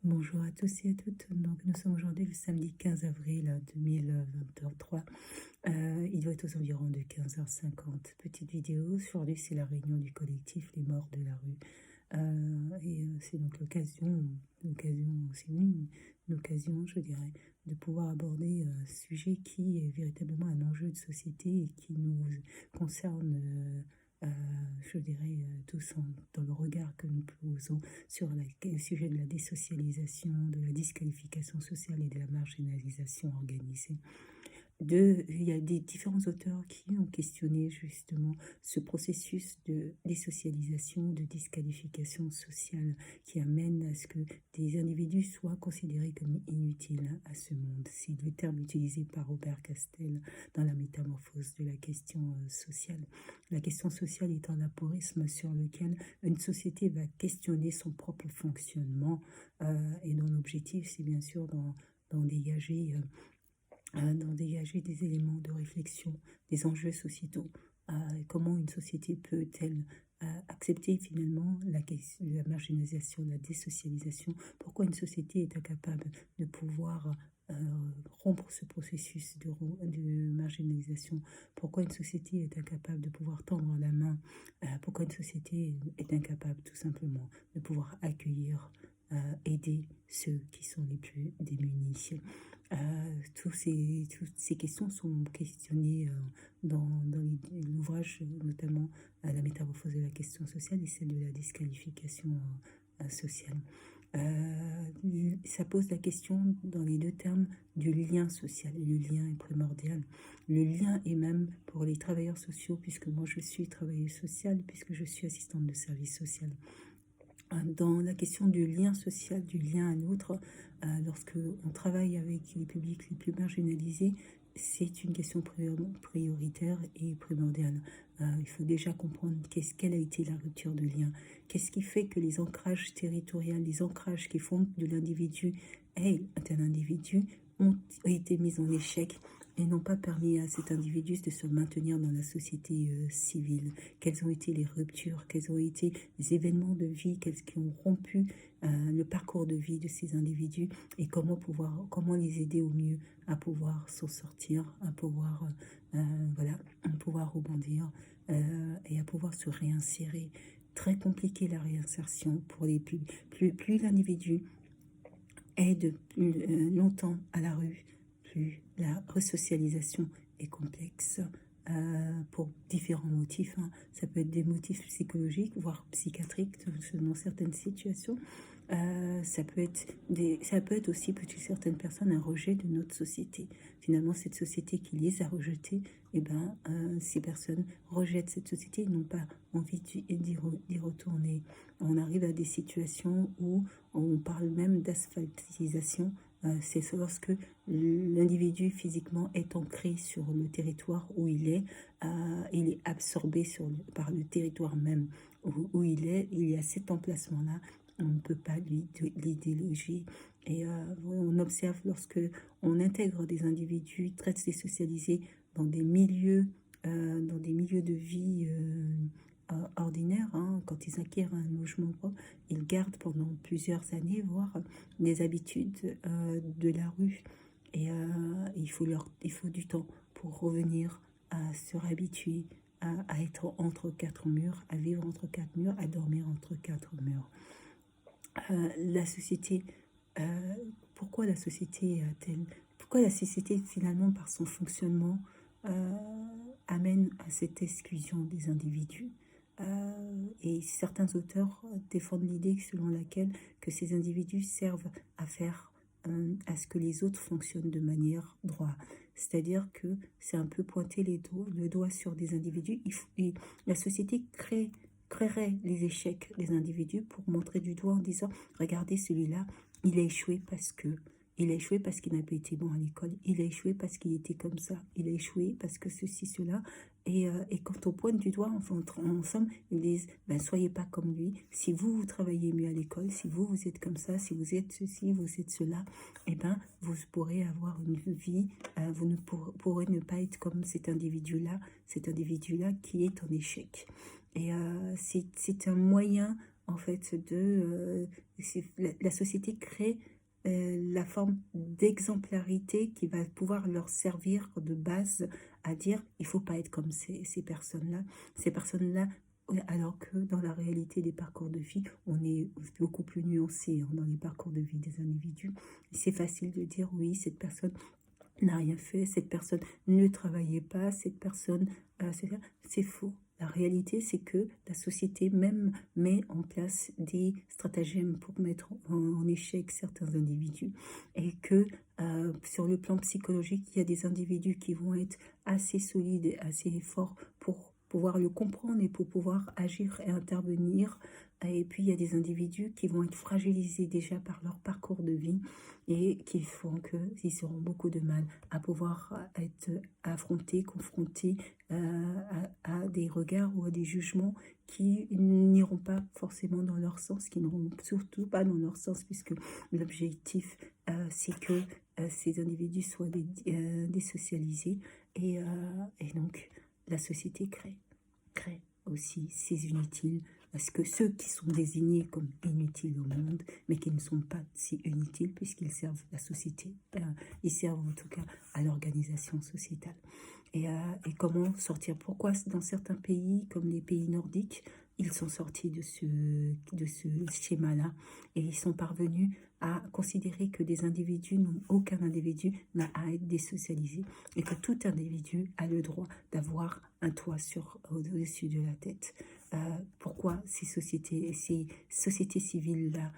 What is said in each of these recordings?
Bonjour à tous et à toutes. Donc, nous sommes aujourd'hui le samedi 15 avril 2023. Il doit être aux environs de 15h50. Petite vidéo. Aujourd'hui, c'est la réunion du collectif Les Morts de la rue. C'est donc c'est une occasion, je dirais, de pouvoir aborder ce sujet qui est véritablement un enjeu de société et qui nous concerne. Je dirais, dans le regard que nous posons sur le sujet de la désocialisation, de la disqualification sociale et de la marginalisation organisée. Il y a des différents auteurs qui ont questionné justement ce processus de désocialisation, de disqualification sociale qui amène à ce que des individus soient considérés comme inutiles à ce monde. C'est le terme utilisé par Robert Castel dans la métamorphose de la question sociale. La question sociale est un aporisme sur lequel une société va questionner son propre fonctionnement et dont l'objectif, c'est bien sûr d'en dégager d'en dégager des éléments de réflexion, des enjeux sociétaux. Comment une société peut-elle accepter finalement la marginalisation, la désocialisation? Pourquoi une société est incapable de pouvoir rompre ce processus de marginalisation? Pourquoi une société est incapable de pouvoir tendre la main? Pourquoi une société est incapable tout simplement de pouvoir accueillir, aider ceux qui sont les plus démunis? Toutes ces questions sont questionnées dans l'ouvrage, notamment la métamorphose de la question sociale et celle de la disqualification sociale. Ça pose la question dans les deux termes du lien social. Et le lien est primordial. Le lien est même pour les travailleurs sociaux, puisque moi je suis travailleuse sociale, puisque je suis assistante de service social. Dans la question du lien social, du lien à l'autre, lorsque on travaille avec les publics les plus marginalisés, c'est une question prioritaire et primordiale. Il faut déjà comprendre quelle a été la rupture de lien. Qu'est-ce qui fait que les ancrages territoriaux, les ancrages qui font de l'individu est un individu ont été mis en échec et n'ont pas permis à cet individu de se maintenir dans la société civile. Quelles ont été les ruptures, quels ont été les événements de vie, qui ont rompu le parcours de vie de ces individus et comment les aider au mieux à pouvoir s'en sortir, à pouvoir rebondir et à pouvoir se réinsérer. Très compliqué la réinsertion pour les plus l'individu est de plus longtemps à la rue, plus la resocialisation est complexe pour différents motifs. Ça peut être des motifs psychologiques, voire psychiatriques dans certaines situations. Ça peut être aussi pour certaines personnes un rejet de notre société. Finalement, cette société qui les a rejetés, ces personnes rejettent cette société, ils n'ont pas envie d'y retourner. On arrive à des situations où on parle même d'asphaltisation. C'est lorsque l'individu physiquement est ancré sur le territoire où il est absorbé par le territoire même où il est. Il y a cet emplacement-là, on ne peut pas lui déloger. Et on observe lorsque on intègre des individus très désocialisés dans des milieux de vie ordinaires, quand ils acquièrent un logement propre, ils gardent pendant plusieurs années, voire des habitudes de la rue. Et il faut du temps pour revenir à se réhabituer à être entre quatre murs, à vivre entre quatre murs, à dormir entre quatre murs. La société, pourquoi la société finalement par son fonctionnement amène à cette exclusion des individus? Et certains auteurs défendent l'idée selon laquelle que ces individus servent à ce que les autres fonctionnent de manière droite. C'est-à-dire que c'est un peu pointer le doigt sur des individus. Et la société créerait les échecs des individus pour montrer du doigt en disant « Regardez, celui-là, il a échoué parce qu'il n'a pas été bon à l'école. Il a échoué parce qu'il était comme ça. Il a échoué parce que ceci, cela. » Et quand on pointe du doigt, en somme, ils disent soyez pas comme lui. Si vous travaillez mieux à l'école, si vous êtes comme ça, si vous êtes ceci, vous êtes cela, vous pourrez avoir une vie. Vous ne pourrez ne pas être comme cet individu-là qui est en échec. Et c'est un moyen en fait, la société crée la forme d'exemplarité qui va pouvoir leur servir de base à dire il faut pas être comme ces personnes-là. Ces personnes-là, alors que dans la réalité des parcours de vie, on est beaucoup plus nuancé, hein, dans les parcours de vie des individus. C'est facile de dire oui, cette personne n'a rien fait, cette personne ne travaillait pas, cette personne, c'est faux. La réalité, c'est que la société même met en place des stratagèmes pour mettre en échec certains individus et que sur le plan psychologique, il y a des individus qui vont être assez solides et assez forts pour pouvoir le comprendre et pour pouvoir agir et intervenir. Et puis, il y a des individus qui vont être fragilisés déjà par leur parcours de vie et qui font qu'ils auront beaucoup de mal à pouvoir être affrontés, confrontés à des regards ou à des jugements qui n'iront pas forcément dans leur sens, qui n'iront surtout pas dans leur sens, puisque l'objectif, c'est que ces individus soient désocialisés et donc la société crée aussi ces inutiles, parce que ceux qui sont désignés comme inutiles au monde, mais qui ne sont pas si inutiles puisqu'ils servent la société, ils servent en tout cas à l'organisation sociétale. Et comment sortir? Pourquoi dans certains pays, comme les pays nordiques, ils sont sortis de ce schéma-là et ils sont parvenus à considérer que aucun individu n'a à être désocialisé et que tout individu a le droit d'avoir un toit au-dessus de la tête. Pourquoi ces sociétés civiles-là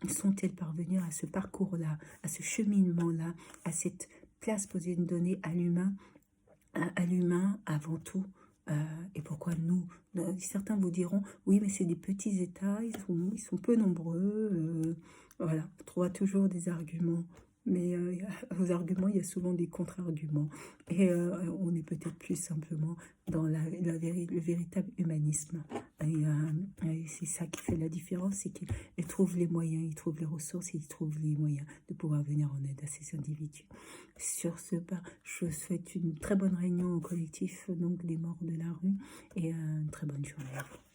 sont-elles parvenues à ce parcours-là, à ce cheminement-là, à cette place posée donnée à l'humain avant tout? Et pourquoi nous? Certains vous diront, oui, mais c'est des petits États, ils sont peu nombreux. Voilà, on trouvera toujours des arguments. Mais aux arguments, il y a souvent des contre-arguments. Et on est peut-être plus simplement dans le véritable humanisme. Et c'est ça qui fait la différence, c'est qu'ils trouvent les moyens, ils trouvent les ressources, et ils trouvent les moyens de pouvoir venir en aide à ces individus. Sur ce, je vous souhaite une très bonne réunion au collectif donc des morts de la rue et une très bonne journée à vous.